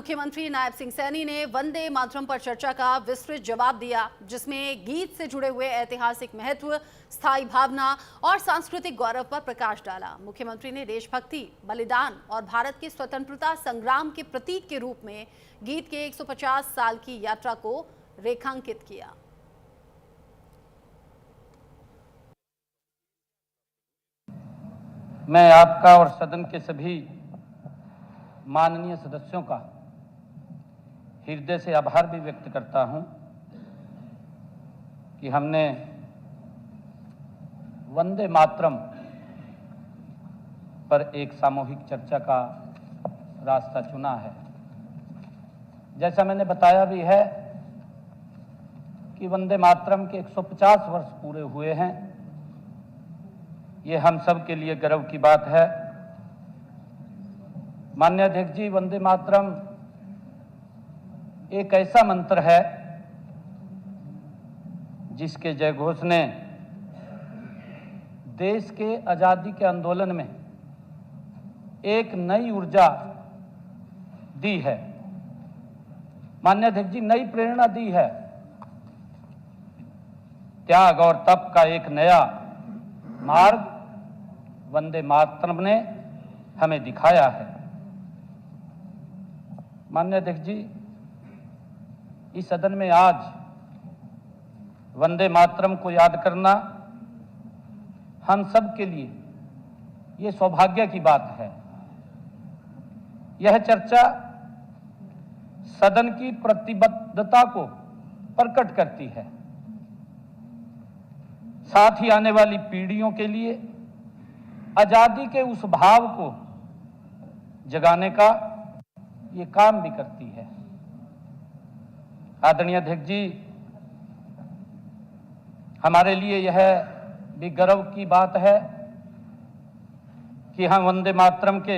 मुख्यमंत्री नायब सिंह सैनी ने वंदे मातरम पर चर्चा का विस्तृत जवाब दिया, जिसमें गीत से जुड़े हुए ऐतिहासिक महत्व, स्थायी भावना और सांस्कृतिक गौरव पर प्रकाश डाला। मुख्यमंत्री ने देशभक्ति, बलिदान और भारत के स्वतंत्रता संग्राम के प्रतीक के रूप में गीत के 150 साल की यात्रा को रेखांकित किया। मैं आपका और सदन के सभी माननीय सदस्यों का हृदय से आभार भी व्यक्त करता हूं कि हमने वंदे मातरम पर एक सामूहिक चर्चा का रास्ता चुना है। जैसा मैंने बताया भी है कि वंदे मातरम के 150 वर्ष पूरे हुए हैं। ये हम सब के लिए गर्व की बात है। माननीय अध्यक्ष जी, वंदे मातरम एक ऐसा मंत्र है जिसके जयघोष ने देश के आजादी के आंदोलन में एक नई ऊर्जा दी है। माननीय अध्यक्ष जी, नई प्रेरणा दी है। त्याग और तप का एक नया मार्ग वंदे मातरम ने हमें दिखाया है। माननीय अध्यक्ष जी, इस सदन में आज वंदे मातरम को याद करना हम सब के लिए ये सौभाग्य की बात है। यह चर्चा सदन की प्रतिबद्धता को प्रकट करती है, साथ ही आने वाली पीढ़ियों के लिए आजादी के उस भाव को जगाने का ये काम भी करती है। आदरणीय अध्यक्ष जी, हमारे लिए यह भी गर्व की बात है कि हम वंदे मातरम के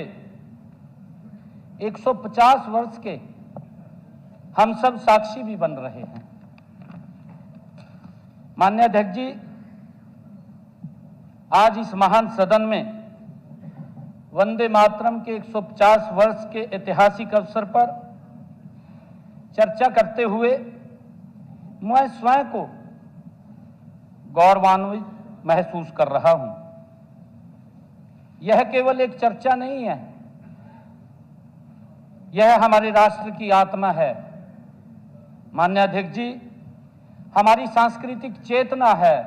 150 वर्ष के हम सब साक्षी भी बन रहे हैं। माननीय अध्यक्ष जी, आज इस महान सदन में वंदे मातरम के 150 वर्ष के ऐतिहासिक अवसर पर चर्चा करते हुए मैं स्वयं को गौरवान्वित महसूस कर रहा हूं। यह केवल एक चर्चा नहीं है, यह हमारे राष्ट्र की आत्मा है। माननीय अध्यक्ष जी, हमारी सांस्कृतिक चेतना है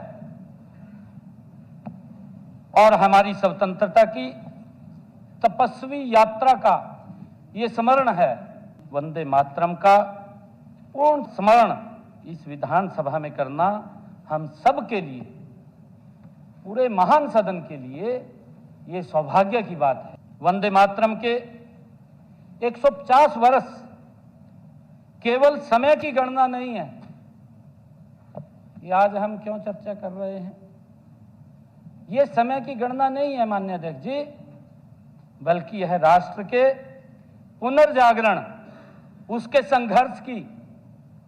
और हमारी स्वतंत्रता की तपस्वी यात्रा का ये स्मरण है। वंदे मातरम का पूर्ण स्मरण इस विधानसभा में करना हम सब के लिए, पूरे महान सदन के लिए ये सौभाग्य की बात है। वंदे मातरम के 150 वर्ष केवल समय की गणना नहीं है। ये आज हम क्यों चर्चा कर रहे हैं, ये समय की गणना नहीं है माननीय अध्यक्ष जी, बल्कि यह राष्ट्र के पुनर्जागरण, उसके संघर्ष की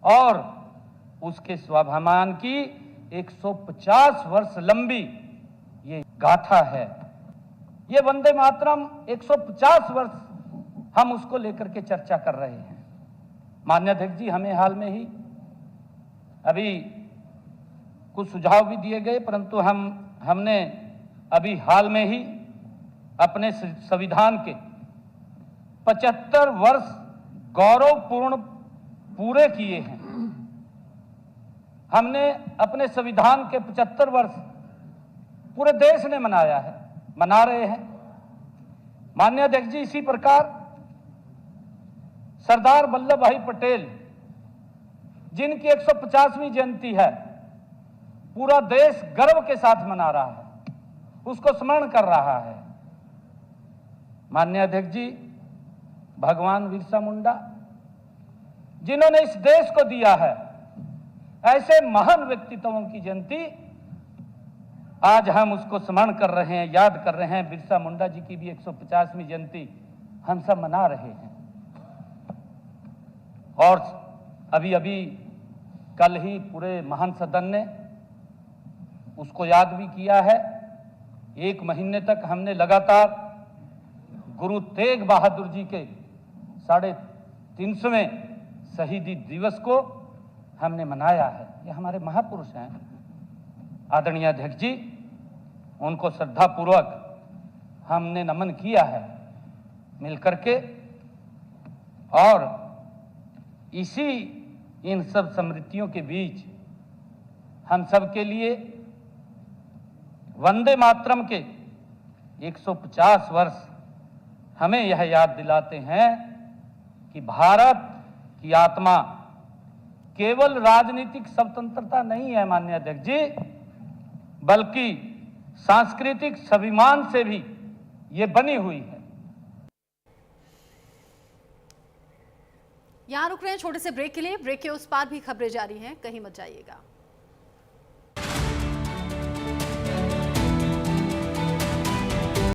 और उसके स्वाभिमान की 150 वर्ष लंबी ये गाथा है। ये वंदे मातरम 150 वर्ष हम उसको लेकर के चर्चा कर रहे हैं। माननीय अध्यक्ष जी, हमें हाल में ही अभी कुछ सुझाव भी दिए गए, परंतु हमने अभी हाल में ही अपने संविधान के 75 वर्ष गौरवपूर्ण पूरे किए हैं। हमने अपने संविधान के 75 वर्ष पूरे देश ने मनाया है, मना रहे हैं। माननीय अध्यक्ष जी, इसी प्रकार सरदार वल्लभ भाई पटेल, जिनकी 150वीं जयंती है, पूरा देश गर्व के साथ मना रहा है, उसको स्मरण कर रहा है। माननीय अध्यक्ष जी, भगवान बिरसा मुंडा, जिन्होंने इस देश को दिया है, ऐसे महान व्यक्तित्वों की जयंती आज हम उसको स्मरण कर रहे हैं, याद कर रहे हैं। बिरसा मुंडा जी की भी 150वीं जयंती हम सब मना रहे हैं। और अभी अभी कल ही पूरे महान सदन ने उसको याद भी किया है। 1 महीने तक हमने लगातार गुरु तेग बहादुर जी के 300वें शहीदी दिवस को हमने मनाया है। ये हमारे महापुरुष हैं आदरणीय अध्यक्ष जी, उनको श्रद्धापूर्वक हमने नमन किया है मिलकर के। और इसी इन सब स्मृतियों के बीच हम सब के लिए वंदे मातरम के 150 वर्ष हमें यह याद दिलाते हैं कि भारत की आत्मा केवल राजनीतिक स्वतंत्रता नहीं है माननीय अध्यक्ष जी, बल्कि सांस्कृतिक स्वाभिमान से भी ये बनी हुई है। यहां रुक रहे हैं छोटे से ब्रेक के लिए। ब्रेक के उस पार भी खबरें जारी हैं, कहीं मत जाइएगा।